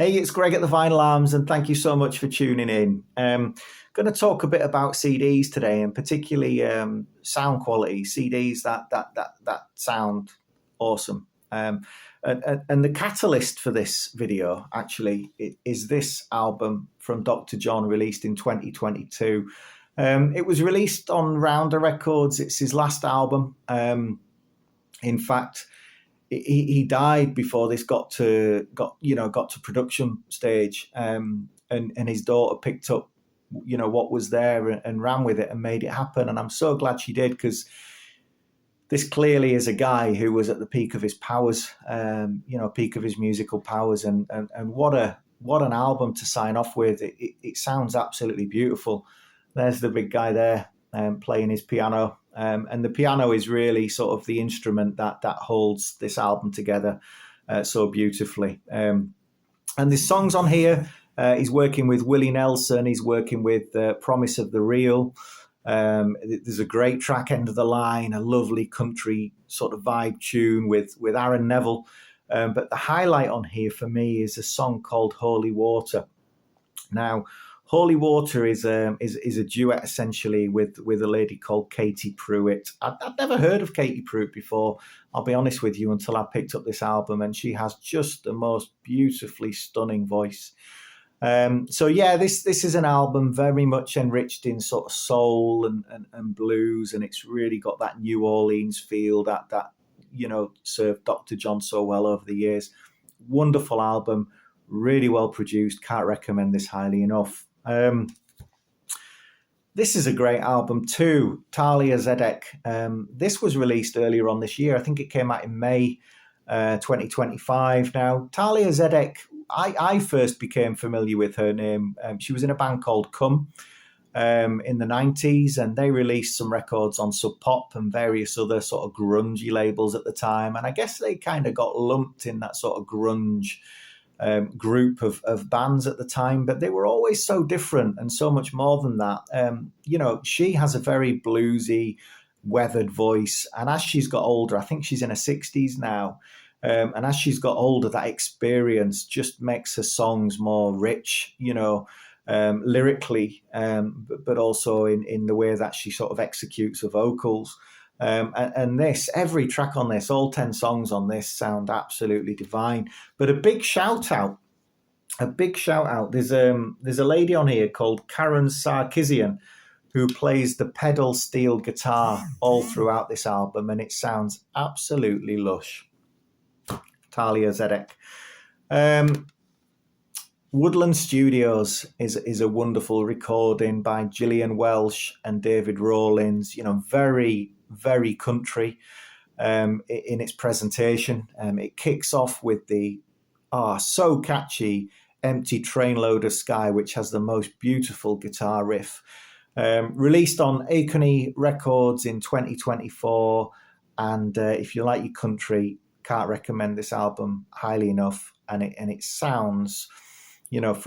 Hey, it's Greg at the Vinyl Arms, and thank you so much for tuning in. Going to talk a bit about CDs today, and particularly sound quality. CDs that sound awesome. And the catalyst for this video actually is this album from Dr. John, released in 2022. It was released on Rounder Records. It's his last album. In fact, he died before this got to production stage, and his daughter picked up what was there and ran with it and made it happen. And I'm so glad she did, because this clearly is a guy who was at the peak of his powers, peak of his musical powers, and what an album to sign off with. It sounds absolutely beautiful. There's the big guy there playing his piano. And the piano is really sort of the instrument that holds this album together so beautifully. And there's songs on here. He's working with Willie Nelson. He's working with Promise of the Real. There's a great track, End of the Line, a lovely country sort of vibe tune with Aaron Neville. But the highlight on here for me is a song called Holy Water. Now, Holy Water is a duet essentially with a lady called Katie Pruitt. I'd never heard of Katie Pruitt before, I'll be honest with you, until I picked up this album, and she has just the most beautifully stunning voice. So yeah, this is an album very much enriched in sort of soul and blues, and it's really got that New Orleans feel that served Dr. John so well over the years. Wonderful album, really well produced. Can't recommend this highly enough. This is a great album too, Talia Zedek. This was released earlier on this year. I think it came out in May 2025. Now, Talia Zedek, I first became familiar with her name. She was in a band called Come in the 90s, and they released some records on Sub Pop and various other sort of grungy labels at the time. And I guess they kind of got lumped in that sort of grunge group of bands at the time, but they were always so different and so much more than that. She has a very bluesy, weathered voice, and as she's got older, I think she's in her 60s now, and as she's got older, that experience just makes her songs more rich, lyrically, but also in the way that she sort of executes her vocals. And every track on this, all 10 songs on this, sound absolutely divine. But a big shout out. There's a lady on here called Karen Sarkisian, who plays the pedal steel guitar all throughout this album, and it sounds absolutely lush. Talia Zedek. Woodland Studios is a wonderful recording by Gillian Welsh and David Rawlins. Very, very country in its presentation. It kicks off with the so catchy Empty Trainload of Sky, which has the most beautiful guitar riff. Released on Aconey Records in 2024, and if you like your country, can't recommend this album highly enough. And it sounds,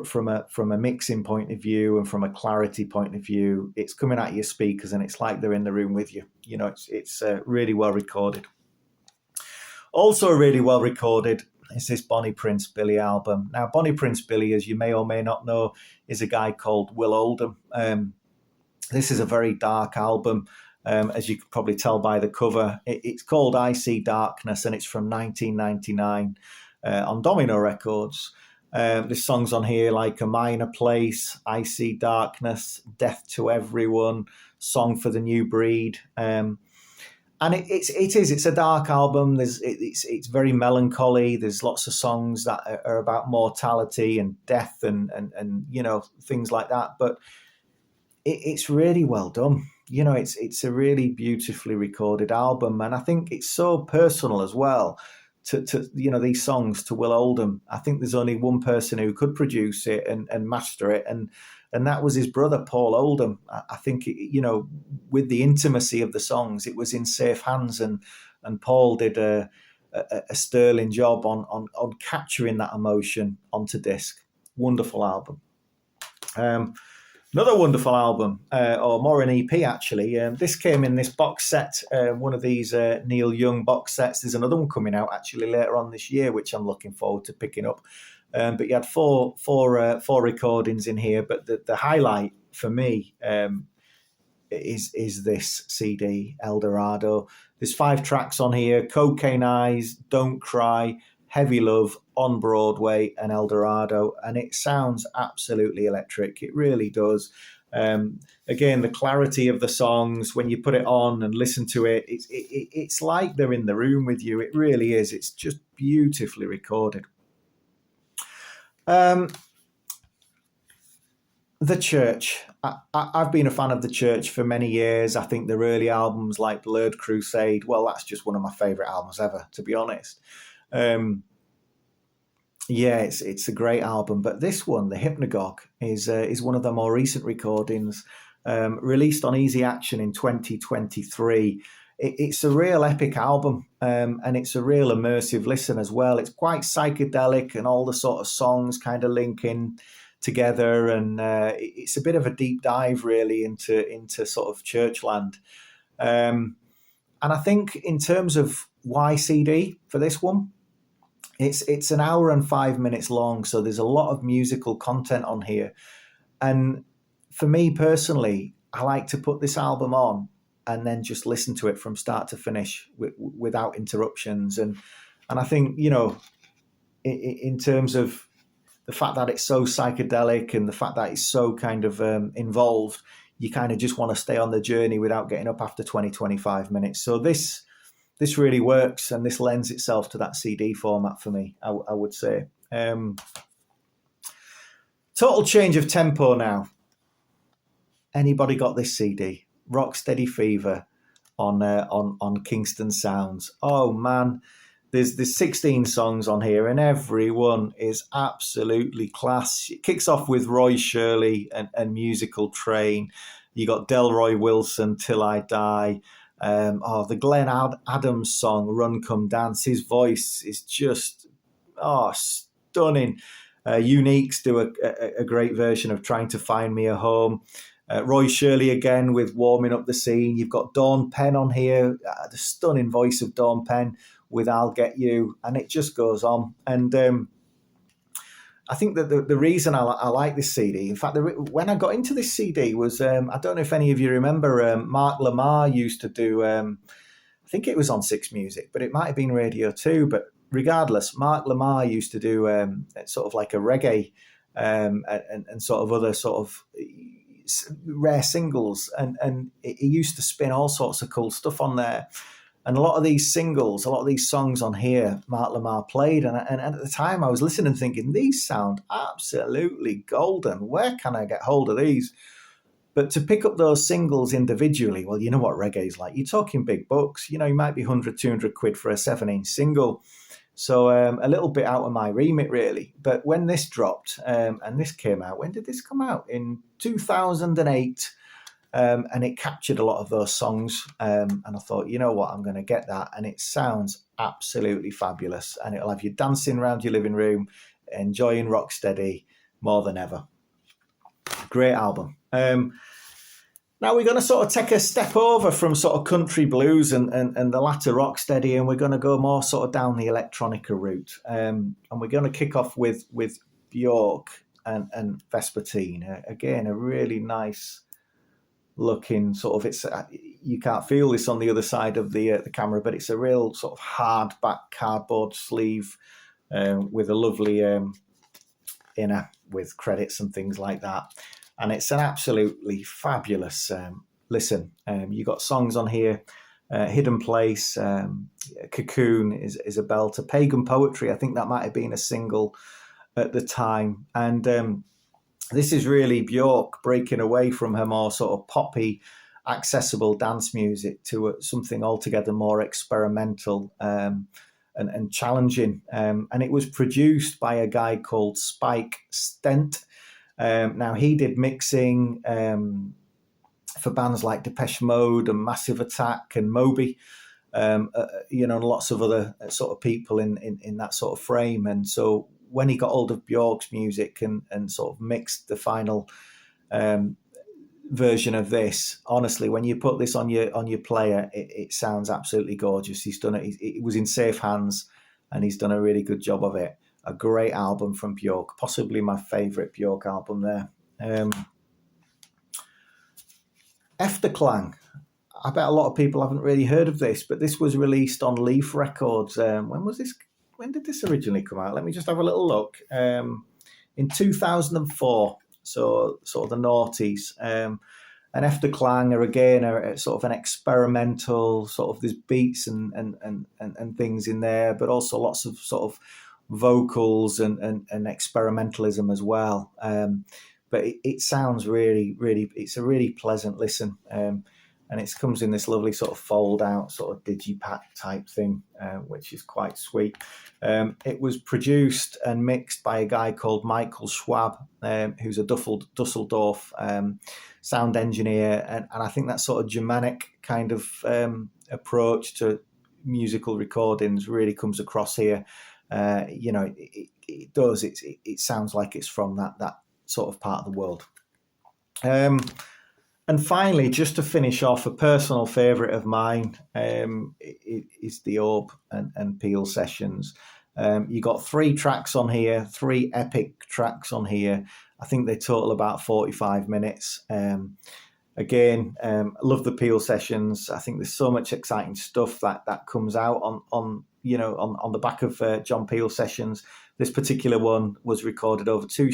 from a mixing point of view and from a clarity point of view, it's coming out of your speakers and it's like they're in the room with you. It's really well recorded. Also really well recorded is this Bonnie Prince Billy album. Now, Bonnie Prince Billy, as you may or may not know, is a guy called Will Oldham. This is a very dark album, as you could probably tell by the cover. It's called I See Darkness, and it's from 1999 on Domino Records. There's songs on here like A Minor Place, I See Darkness, Death to Everyone, Song for the New Breed. And it's a dark album. It's very melancholy. There's lots of songs that are about mortality and death and things like that. But it's really well done. It's a really beautifully recorded album, and I think it's so personal as well. To these songs to Will Oldham. I think there's only one person who could produce it and master it, and that was his brother Paul Oldham. I think with the intimacy of the songs, it was in safe hands, and Paul did a sterling job on capturing that emotion onto disc. Wonderful album. Another wonderful album, or more an EP actually. This came in this box set, one of these Neil Young box sets. There's another one coming out actually later on this year, which I'm looking forward to picking up. But you had four recordings in here. But the highlight for me is this CD, El Dorado. There's 5 tracks on here: Cocaine Eyes, Don't Cry, Heavy Love, On Broadway, and El Dorado. And it sounds absolutely electric. It really does. Again, the clarity of the songs, when you put it on and listen to it, it's like they're in the room with you. It really is. It's just beautifully recorded. The Church. I've been a fan of The Church for many years. I think their early albums like Blurred Crusade, well, that's just one of my favourite albums ever, to be honest. Yeah, it's a great album. But this one, The Hypnagogue, is one of the more recent recordings, released on Easy Action in 2023. It's a real epic album, and it's a real immersive listen as well. It's quite psychedelic, and all the sort of songs kind of link in together, and it's a bit of a deep dive really into sort of Churchland. And I think in terms of why CD for this one, it's an hour and 5 minutes long, so there's a lot of musical content on here. And for me personally, I like to put this album on and then just listen to it from start to finish without interruptions. And I think, you know, in terms of the fact that it's so psychedelic and the fact that it's so kind of involved, you kind of just want to stay on the journey without getting up after 25 minutes. So this really works, and this lends itself to that CD format for me, I would say. Total change of tempo now. Anybody got this CD? Rocksteady Fever on Kingston Sounds. Oh man, there's 16 songs on here, and every one is absolutely class. It kicks off with Roy Shirley and Musical Train. You got Delroy Wilson, Till I Die. The Glenn Adams song, Run Come Dance. His voice is just stunning. Uniques do a great version of Trying to Find Me a Home. Roy Shirley again with Warming Up the Scene. You've got Dawn Penn on here, the stunning voice of Dawn Penn with I'll Get You, and it just goes on. And I think that the reason I like this CD, in fact, when I got into this CD was, I don't know if any of you remember, Mark Lamar used to do, I think it was on Six Music, but it might have been Radio 2, but regardless, Mark Lamar used to do sort of like a reggae and sort of other sort of rare singles, and he used to spin all sorts of cool stuff on there. And a lot of these singles, a lot of these songs on here, Mark Lamar played. And at the time I was listening thinking, these sound absolutely golden. Where can I get hold of these? But to pick up those singles individually, well, you know what reggae's like. You're talking big bucks. You know, you might be 100, 200 quid for a 7-inch single. So a little bit out of my remit, really. But when this dropped, and this came out, when did this come out? In 2008. And it captured a lot of those songs. And I thought, you know what, I'm going to get that. And it sounds absolutely fabulous. And it'll have you dancing around your living room, enjoying Rocksteady more than ever. Great album. Now we're going to sort of take a step over from sort of country blues and the latter Rocksteady, and we're going to go more sort of down the electronica route. And we're going to kick off with Bjork and Vespertine. Again, a really nice looking sort of, it's you can't feel this on the other side of the camera, but it's a real sort of hard back cardboard sleeve with a lovely inner with credits and things like that, and it's an absolutely fabulous listen. You got songs on here, Hidden Place, Cocoon is a belter, Pagan Poetry, I think that might have been a single at the time, and this is really Bjork breaking away from her more sort of poppy, accessible dance music to something altogether more experimental and challenging. And it was produced by a guy called Spike Stent. Now, he did mixing for bands like Depeche Mode and Massive Attack and Moby, and lots of other sort of people in that sort of frame. And so when he got hold of Bjork's music and sort of mixed the final version of this, honestly, when you put this on your player, it sounds absolutely gorgeous. He's done it. It was in safe hands, and he's done a really good job of it. a great album from Björk, possibly my favourite Björk album there. Efterklang. I bet a lot of people haven't really heard of this, but this was released on Leaf Records. When was this? When did this originally come out? Let me just have a little look. In 2004, so sort of the noughties. And Efterklang are again are sort of an experimental sort of, there's beats and things in there, but also lots of sort of vocals and experimentalism as well. But it sounds really, really, it's a really pleasant listen. And it comes in this lovely sort of fold out sort of digipack type thing, which is quite sweet. It was produced and mixed by a guy called Michael Schwab, who's a Dusseldorf sound engineer. And I think that sort of Germanic kind of approach to musical recordings really comes across here. It does. It sounds like it's from that sort of part of the world. And finally, just to finish off, a personal favourite of mine is the Orb and Peel sessions. You got 3 tracks on here, 3 epic tracks on here. I think they total about 45 minutes. Again, love the Peel sessions. I think there's so much exciting stuff that comes out on the back of John Peel sessions. This particular one was recorded over 2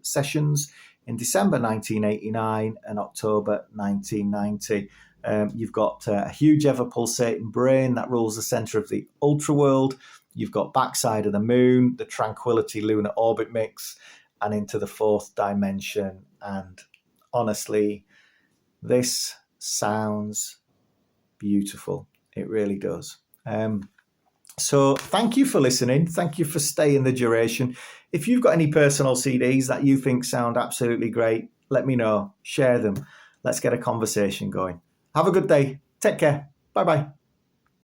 sessions in December 1989 and October 1990. You've got a huge ever pulsating brain that rules the centre of the ultra world. You've got Backside of the Moon, the Tranquility Lunar Orbit mix, and Into the Fourth Dimension. And honestly, this sounds beautiful. It really does. So thank you for listening. Thank you for staying the duration. If you've got any personal CDs that you think sound absolutely great, let me know. Share them. Let's get a conversation going. Have a good day. Take care. Bye-bye.